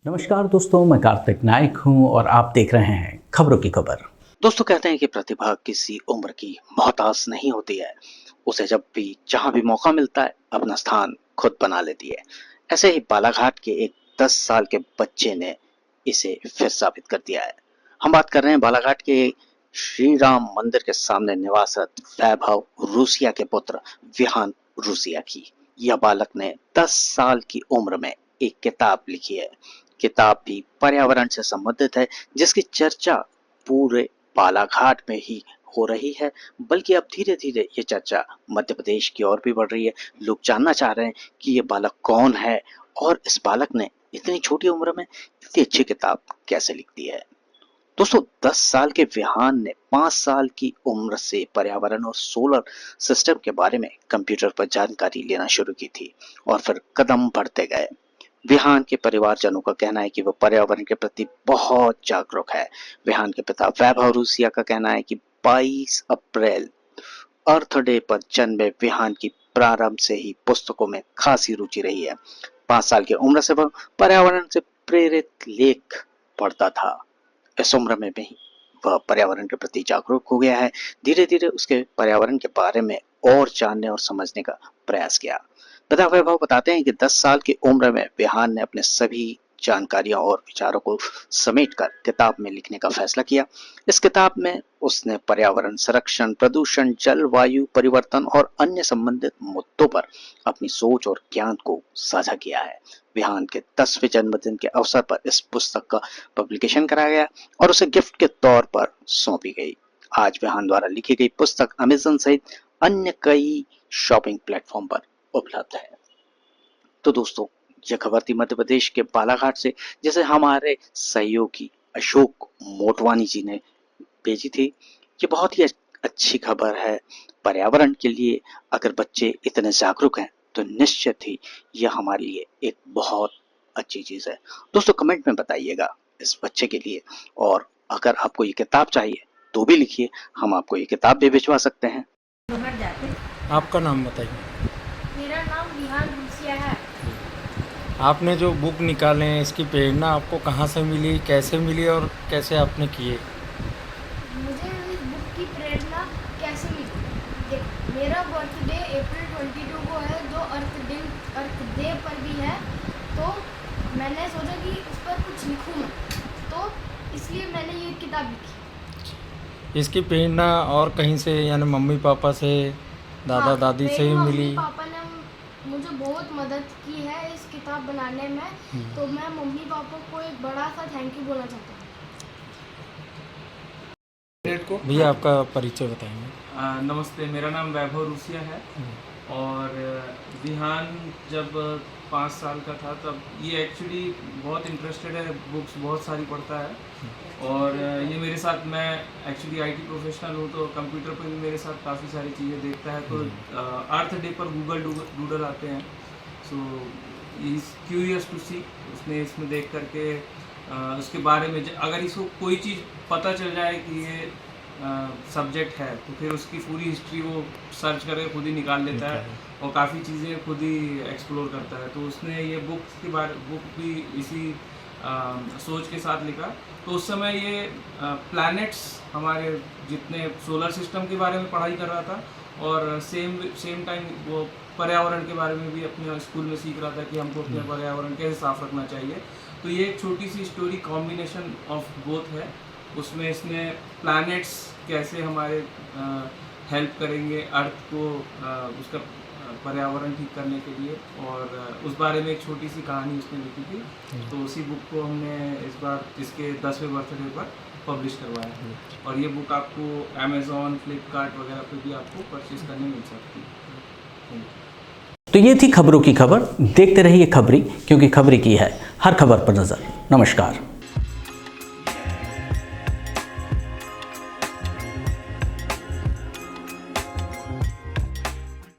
नमस्कार दोस्तों, मैं कार्तिक नायक हूं और आप देख रहे हैं खबरों की खबर। दोस्तों, कहते हैं कि प्रतिभा किसी उम्र की मोहताज नहीं होती है। उसे जब भी जहां भी मौका मिलता है अपना स्थान खुद बना लेती है। ऐसे ही बालाघाट के एक 10 साल के बच्चे ने इसे फिर साबित कर दिया है। हम बात कर रहे हैं बालाघाट के श्री राम मंदिर के सामने निवासरत वैभव रूसिया के पुत्र विहान रूसिया की। यह बालक ने 10 साल की उम्र में एक किताब लिखी है। किताब भी पर्यावरण से संबंधित है, जिसकी चर्चा पूरे बालाघाट में ही हो रही है। बल्कि अब धीरे धीरे ये चर्चा मध्य प्रदेश की ओर भी बढ़ रही है। लोग जानना चाह रहे हैं कि ये बालक कौन है और इस बालक ने इतनी छोटी उम्र में इतनी अच्छी किताब कैसे लिख दी है। दोस्तों, 10 साल के विहान ने 5 साल की उम्र से पर्यावरण और सोलर सिस्टम के बारे में कंप्यूटर पर जानकारी लेना शुरू की थी और फिर कदम बढ़ते गए। विहान के परिवारजनों का कहना है कि वो पर्यावरण के प्रति बहुत जागरूक है। विहान के पिता वैभव रूसिया का कहना है कि 22 अप्रैल अर्थ डे पर जन्मे विहान की प्रारंभ से ही पुस्तकों में खासी रुचि रही है। 5 साल की उम्र से वह पर्यावरण से प्रेरित लेख पढ़ता था। इस उम्र में भी वह पर्यावरण के प्रति जागरूक हो गया है। धीरे धीरे उसके पर्यावरण के बारे में और जानने और समझने का प्रयास किया। पिता वैभव बताते हैं कि 10 साल की उम्र में विहान ने अपने सभी जानकारियों और विचारों को समेटकर किताब में लिखने का फैसला किया। इस किताब में उसने पर्यावरण संरक्षण, प्रदूषण, जलवायु परिवर्तन और अन्य संबंधित मुद्दों पर अपनी सोच और ज्ञान को साझा किया है। विहान के 10वें जन्मदिन के अवसर पर इस पुस्तक का पब्लिकेशन कराया गया और उसे गिफ्ट के तौर पर सौंपी गई। आज विहान द्वारा लिखी गई पुस्तक अमेज़न सहित अन्य कई शॉपिंग प्लेटफॉर्म पर उपलब्ध है। तो दोस्तों, यह खबर थी मध्य प्रदेश के बालाघाट से, जिसे हमारे सहयोगी अशोक मोटवानी जी ने भेजी थी। ये बहुत ही अच्छी खबर है पर्यावरण के लिए। अगर बच्चे इतने जागरूक हैं तो निश्चित ही यह हमारे लिए एक बहुत अच्छी चीज है। दोस्तों, कमेंट में बताइएगा इस बच्चे के लिए, और अगर आपको ये किताब चाहिए तो भी लिखिए, हम आपको ये किताब भी भिजवा सकते हैं। आपका नाम बताइए। मेरा नाम विहान रूसिया है। आपने जो बुक निकाले हैं, इसकी प्रेरणा आपको कहाँ से मिली, कैसे मिली और कैसे आपने किए? मुझे इस बुक की प्रेरणा कैसे मिली? मेरा बर्थडे अप्रैल 22 को है, जो अर्थ डे पर भी है। तो मैंने सोचा कि उस पर कुछ लिखूं मैं, तो इसलिए मैंने ये किताब लिखी। इसकी प्रेरणा और कहीं से, यानी मम्मी पापा से, दादा दादी से ही मिली? मम्मी पापा ने मुझे बहुत मदद की है इस किताब बनाने में। तो मैं मम्मी पापा को एक बड़ा सा थैंक यू बोलना चाहता हूँ। भैया, आपका परिचय बताएंगे? नमस्ते, मेरा नाम वैभव रूसिया है। और विहान जब 5 साल का था तब ये एक्चुअली बहुत इंटरेस्टेड है, बुक्स बहुत सारी पढ़ता है। और ये मेरे साथ, मैं एक्चुअली आईटी प्रोफेशनल हूँ, तो कंप्यूटर पर भी मेरे साथ काफ़ी सारी चीज़ें देखता है। तो अर्थ डे पर गूगल डूडल आते हैं, सो इज़ क्यूरियस टू सी। उसने इसमें देख करके उसके बारे में अगर इसको कोई चीज़ पता चल जाए कि ये सब्जेक्ट है, तो फिर उसकी पूरी हिस्ट्री वो सर्च करके खुद ही निकाल लेता है और काफ़ी चीज़ें खुद ही एक्सप्लोर करता है। तो उसने ये बुक भी इसी सोच के साथ लिखा। तो उस समय ये प्लैनेट्स, हमारे जितने सोलर सिस्टम के बारे में पढ़ाई कर रहा था, और सेम टाइम वो पर्यावरण के बारे में भी अपने स्कूल में सीख रहा था कि हमको अपने पर्यावरण कैसे साफ रखना चाहिए। तो ये एक छोटी सी स्टोरी कॉम्बिनेशन ऑफ बोथ है। उसमें इसने प्लैनेट्स कैसे हमारे हेल्प करेंगे अर्थ को, उसका पर्यावरण ठीक करने के लिए, और उस बारे में एक छोटी सी कहानी उसने लिखी थी। तो उसी बुक को हमने इस बार इसके 10वें बर्थडे पर पब्लिश करवाया है। और ये बुक आपको अमेज़ॉन, फ्लिपकार्ट वगैरह पे भी आपको परचेज करने मिल सकती है। तो ये थी खबरों की खबर। देखते रहिए खबरी, क्योंकि खबरी की है हर खबर पर नजर। नमस्कार।